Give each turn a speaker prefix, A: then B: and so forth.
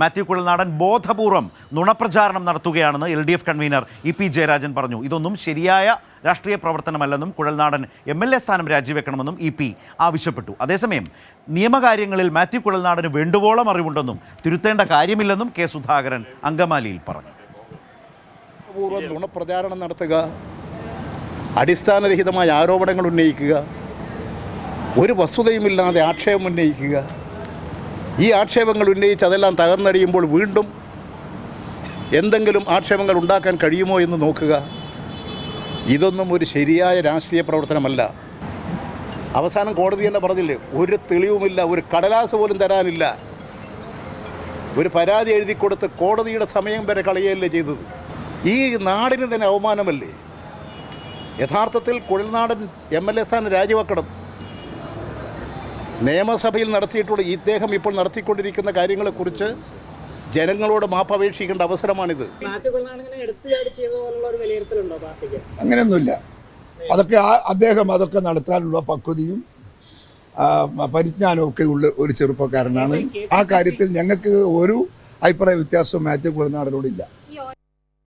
A: മാത്യു കുഴൽനാടൻ ബോധപൂർവം നുണപ്രചാരണം നടത്തുകയാണെന്ന് LDF convener EP Jayarajan പറഞ്ഞു. ഇതൊന്നും ശരിയായ രാഷ്ട്രീയ പ്രവർത്തനമല്ലെന്നും കുഴൽനാടൻ MLA സ്ഥാനം രാജിവെക്കണമെന്നും EP ആവശ്യപ്പെട്ടു. അതേസമയം നിയമകാര്യങ്ങളിൽ മാത്യു കുഴൽനാടന് വേണ്ടുവോളം അറിവുണ്ടെന്നും തിരുത്തേണ്ട കാര്യമില്ലെന്നും K സുധാകരൻ അങ്കമാലിയിൽ പറഞ്ഞു.
B: നുണപ്രചാരണം നടത്തുക, അടിസ്ഥാനരഹിതമായ ആരോപണങ്ങൾ ഉന്നയിക്കുക, ഒരു വസ്തുതയുമില്ലാതെ ആക്ഷേപം ഉന്നയിക്കുക, ഈ ആക്ഷേപങ്ങൾ ഉന്നയിച്ച് അതെല്ലാം തകർന്നടിയുമ്പോൾ വീണ്ടും എന്തെങ്കിലും ആക്ഷേപങ്ങൾ ഉണ്ടാക്കാൻ കഴിയുമോ എന്ന് നോക്കുക. ഇതൊന്നും ഒരു ശരിയായ രാഷ്ട്രീയ പ്രവർത്തനമല്ല. അവസാനം കോടതി തന്നെ പറഞ്ഞില്ലേ, ഒരു തെളിവുമില്ല, ഒരു കടലാസ് പോലും തരാനില്ല. ഒരു പരാതി എഴുതി കൊടുത്ത് കോടതിയുടെ സമയം വരെ കളയുകയല്ലേ ചെയ്തത്. ഈ നാടിന് തന്നെ അവമാനമല്ലേ. യഥാർത്ഥത്തിൽ കുഴൽനാടൻ MLA സ്ഥാനം രാജിവെക്കണം. നിയമസഭയിൽ നടത്തിയിട്ടുള്ള ഇദ്ദേഹം ഇപ്പോൾ നടത്തിക്കൊണ്ടിരിക്കുന്ന കാര്യങ്ങളെക്കുറിച്ച് ജനങ്ങളോട് മാപ്പപേക്ഷിക്കേണ്ട അവസരമാണിത്.
C: അങ്ങനെയൊന്നുമില്ല. അതൊക്കെ അദ്ദേഹം അതൊക്കെ നടത്താനുള്ള പക്വതയും പരിജ്ഞാനവും ഒക്കെ ഉള്ള ഒരു ചെറുപ്പക്കാരനാണ്. ആ കാര്യത്തിൽ ഞങ്ങൾക്ക് ഒരു അഭിപ്രായ വ്യത്യാസവും മാത്യു കുഴൽനാടനോടില്ല.